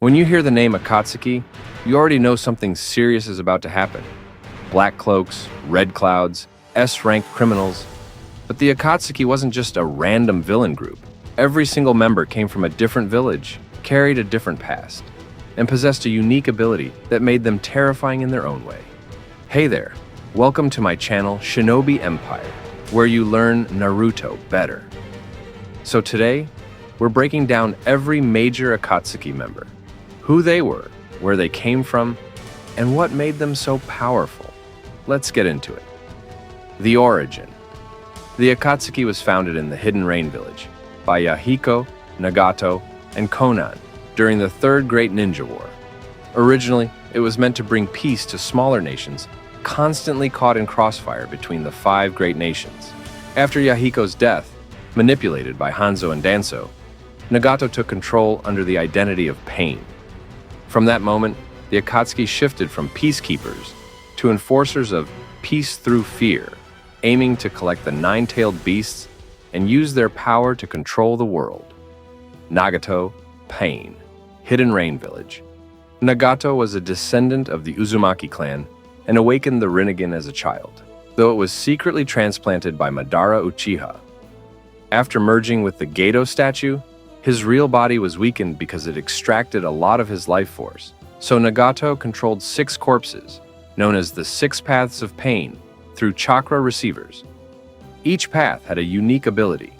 When you hear the name Akatsuki, you already know something serious is about to happen. Black cloaks, red clouds, S-rank criminals. But the Akatsuki wasn't just a random villain group. Every single member came from a different village, carried a different past, and possessed a unique ability that made them terrifying in their own way. Hey there, welcome to my channel Shinobi Empire, where you learn Naruto better. So today, we're breaking down every major Akatsuki member, who they were, where they came from, and what made them so powerful. Let's get into it. The origin. The Akatsuki was founded in the Hidden Rain Village by Yahiko, Nagato, and Konan during the Third Great Ninja War. Originally, it was meant to bring peace to smaller nations constantly caught in crossfire between the five great nations. After Yahiko's death, manipulated by Hanzo and Danzo, Nagato took control under the identity of pain. From that moment, the Akatsuki shifted from peacekeepers to enforcers of peace through fear, aiming to collect the nine-tailed beasts and use their power to control the world. Nagato, Pain, Hidden Rain Village. Nagato was a descendant of the Uzumaki clan and awakened the Rinnegan as a child, though it was secretly transplanted by Madara Uchiha. After merging with the Gedo statue, his real body was weakened because it extracted a lot of his life force, so Nagato controlled 6 corpses, known as the 6 Paths of Pain, through chakra receivers. Each path had a unique ability.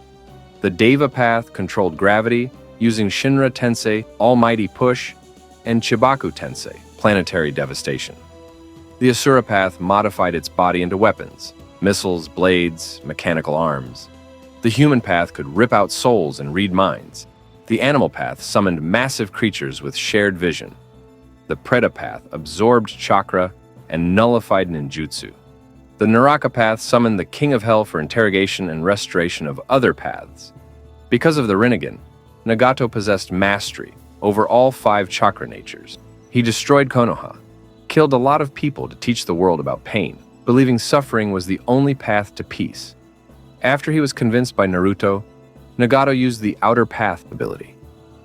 The Deva path controlled gravity, using Shinra Tensei, Almighty Push, and Chibaku Tensei, Planetary Devastation. The Asura path modified its body into weapons, missiles, blades, mechanical arms. The human path could rip out souls and read minds. The animal path summoned massive creatures with shared vision. The Preta path absorbed chakra and nullified ninjutsu. The Naraka path summoned the King of Hell for interrogation and restoration of other paths. Because of the Rinnegan, Nagato possessed mastery over all 5 chakra natures. He destroyed Konoha, killed a lot of people to teach the world about pain, believing suffering was the only path to peace. After he was convinced by Naruto, Nagato used the Outer Path ability,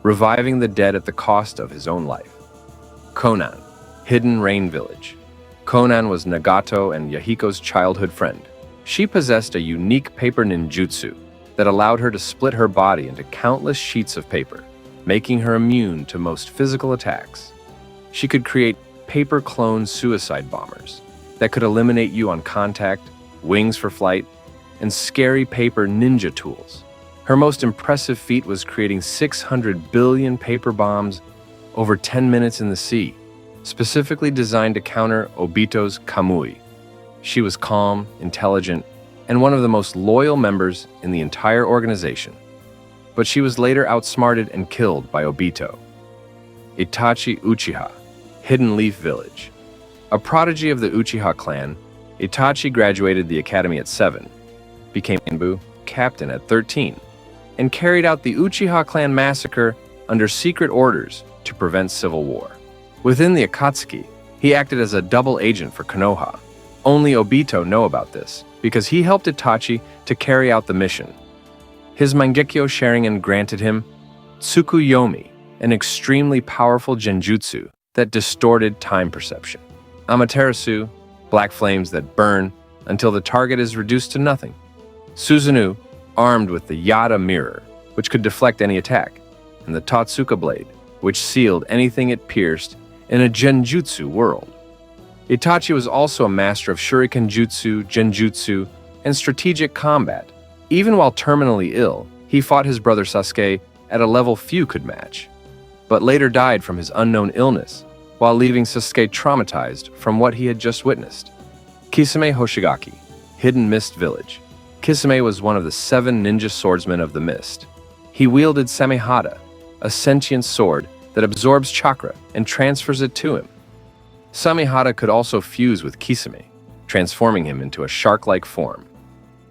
reviving the dead at the cost of his own life. Konan, Hidden Rain Village. Konan was Nagato and Yahiko's childhood friend. She possessed a unique paper ninjutsu that allowed her to split her body into countless sheets of paper, making her immune to most physical attacks. She could create paper clone suicide bombers that could eliminate you on contact, wings for flight, and scary paper ninja tools. Her most impressive feat was creating 600 billion paper bombs over 10 minutes in the sea, specifically designed to counter Obito's Kamui. She was calm, intelligent, and one of the most loyal members in the entire organization. But she was later outsmarted and killed by Obito. Itachi Uchiha, Hidden Leaf Village. A prodigy of the Uchiha clan, Itachi graduated the academy at 7, became Enbu captain at 13, and carried out the Uchiha clan massacre under secret orders to prevent civil war. Within the Akatsuki, he acted as a double agent for Konoha. Only Obito knew about this, because he helped Itachi to carry out the mission. His Mangekyo Sharingan granted him Tsukuyomi, an extremely powerful genjutsu that distorted time perception. Amaterasu, black flames that burn until the target is reduced to nothing. Susanoo, armed with the Yada mirror, which could deflect any attack, and the Totsuka blade, which sealed anything it pierced in a genjutsu world. Itachi was also a master of shuriken jutsu, genjutsu, and strategic combat. Even while terminally ill, he fought his brother Sasuke at a level few could match, but later died from his unknown illness, while leaving Sasuke traumatized from what he had just witnessed. Kisame Hoshigaki, Hidden Mist Village. Kisame was one of the 7 ninja swordsmen of the mist. He wielded Samehada, a sentient sword that absorbs chakra and transfers it to him. Samehada could also fuse with Kisame, transforming him into a shark-like form.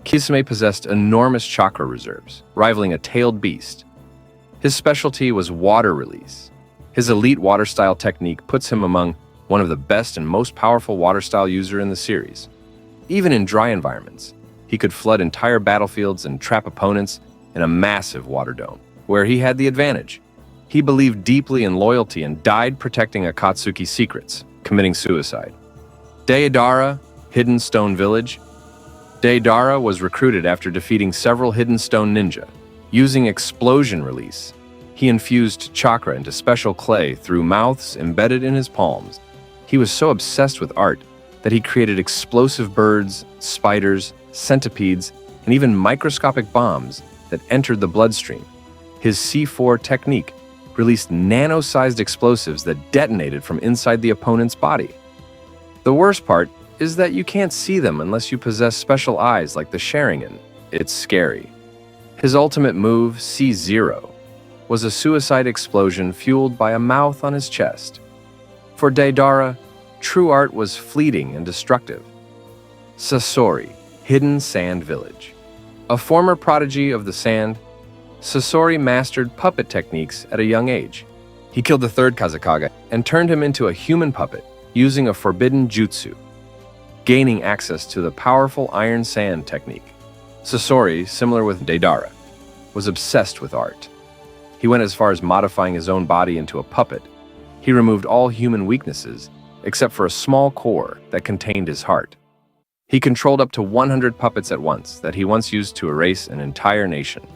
Kisame possessed enormous chakra reserves, rivaling a tailed beast. His specialty was water release. His elite water style technique puts him among one of the best and most powerful water style user in the series. Even in dry environments, he could flood entire battlefields and trap opponents in a massive water dome, where he had the advantage. He believed deeply in loyalty and died protecting Akatsuki's secrets, committing suicide. Deidara, Hidden Stone Village. Deidara was recruited after defeating several Hidden Stone ninja. Using explosion release, he infused chakra into special clay through mouths embedded in his palms. He was so obsessed with art that he created explosive birds, spiders, centipedes, and even microscopic bombs that entered the bloodstream. His C4 technique released nano-sized explosives that detonated from inside the opponent's body. The worst part is that you can't see them unless you possess special eyes like the Rinnegan. It's scary. His ultimate move, C0, was a suicide explosion fueled by a mouth on his chest. For Deidara, true art was fleeting and destructive. Sasori, Hidden Sand Village. A former prodigy of the sand, Sasori mastered puppet techniques at a young age. He killed the third Kazekage and turned him into a human puppet using a forbidden jutsu, gaining access to the powerful iron sand technique. Sasori, similar with Deidara, was obsessed with art. He went as far as modifying his own body into a puppet. He removed all human weaknesses except for a small core that contained his heart. He controlled up to 100 puppets at once that he once used to erase an entire nation.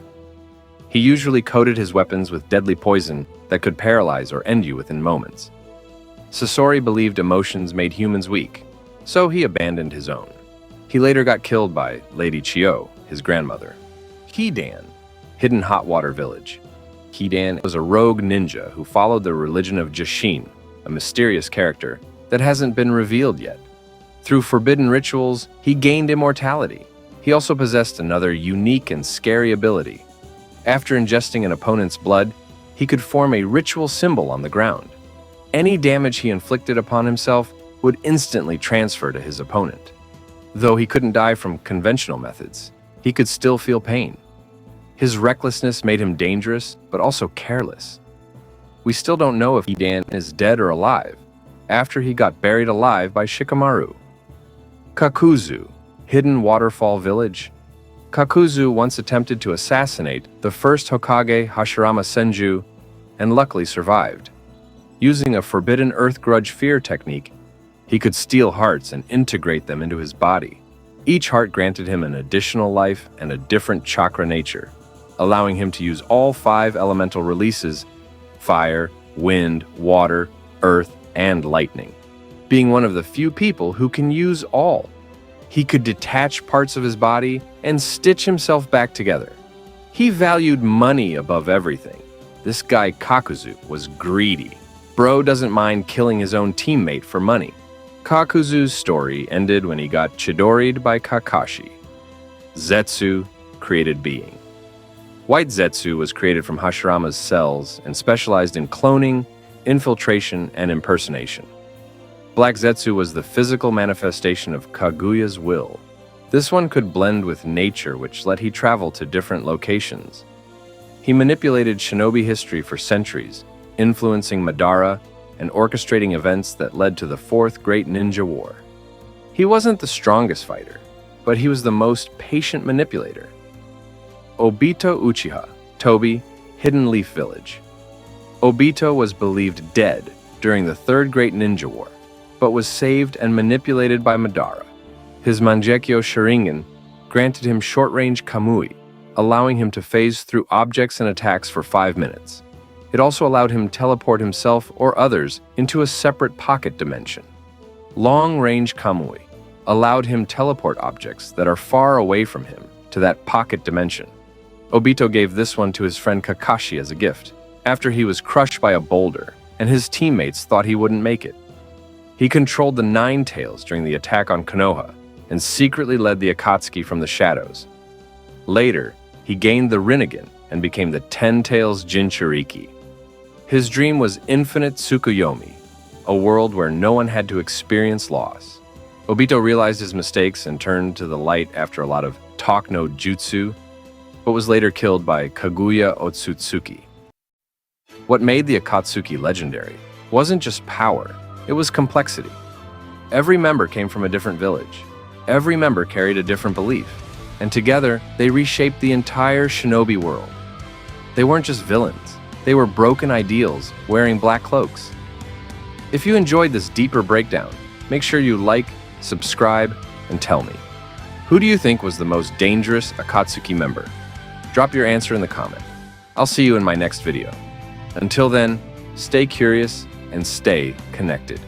He usually coated his weapons with deadly poison that could paralyze or end you within moments. Sasori believed emotions made humans weak, so he abandoned his own. He later got killed by Lady Chiyo, his grandmother. Hidan, Hidden Hot Water Village. Hidan was a rogue ninja who followed the religion of Jushin, a mysterious character that hasn't been revealed yet. Through forbidden rituals, he gained immortality. He also possessed another unique and scary ability. After ingesting an opponent's blood, he could form a ritual symbol on the ground. Any damage he inflicted upon himself would instantly transfer to his opponent. Though he couldn't die from conventional methods, he could still feel pain. His recklessness made him dangerous, but also careless. We still don't know if Hidan is dead or alive, after he got buried alive by Shikamaru. Kakuzu, Hidden Waterfall Village. Kakuzu once attempted to assassinate the first Hokage Hashirama Senju and luckily survived. Using a forbidden Earth Grudge Fear technique, he could steal hearts and integrate them into his body. Each heart granted him an additional life and a different chakra nature, allowing him to use all 5 elemental releases: fire, wind, water, earth, and lightning. Being one of the few people who can use all. He could detach parts of his body and stitch himself back together. He valued money above everything. This guy Kakuzu was greedy. Bro doesn't mind killing his own teammate for money. Kakuzu's story ended when he got chidoried by Kakashi. Zetsu, created being. White Zetsu was created from Hashirama's cells and specialized in cloning, infiltration, and impersonation. Black Zetsu was the physical manifestation of Kaguya's will. This one could blend with nature, which let he travel to different locations. He manipulated Shinobi history for centuries, influencing Madara and orchestrating events that led to the Fourth Great Ninja War. He wasn't the strongest fighter, but he was the most patient manipulator. Obito Uchiha, Tobi, Hidden Leaf Village. Obito was believed dead during the Third Great Ninja War, but was saved and manipulated by Madara. His Mangekyo Sharingan granted him short-range Kamui, allowing him to phase through objects and attacks for 5 minutes. It also allowed him to teleport himself or others into a separate pocket dimension. Long-range Kamui allowed him teleport objects that are far away from him to that pocket dimension. Obito gave this one to his friend Kakashi as a gift, after he was crushed by a boulder and his teammates thought he wouldn't make it. He controlled the Nine Tails during the attack on Konoha and secretly led the Akatsuki from the shadows. Later, he gained the Rinnegan and became the Ten Tails Jinchuriki. His dream was infinite Tsukuyomi, a world where no one had to experience loss. Obito realized his mistakes and turned to the light after a lot of talk no jutsu, but was later killed by Kaguya Otsutsuki. What made the Akatsuki legendary wasn't just power, it was complexity. Every member came from a different village. Every member carried a different belief, and together they reshaped the entire Shinobi world. They weren't just villains, They were broken ideals wearing black cloaks. If you enjoyed this deeper breakdown, make sure you like, subscribe, and tell me. Who do you think was the most dangerous Akatsuki member? Drop your answer in the comment. I'll see you in my next video. Until then, stay curious and stay connected.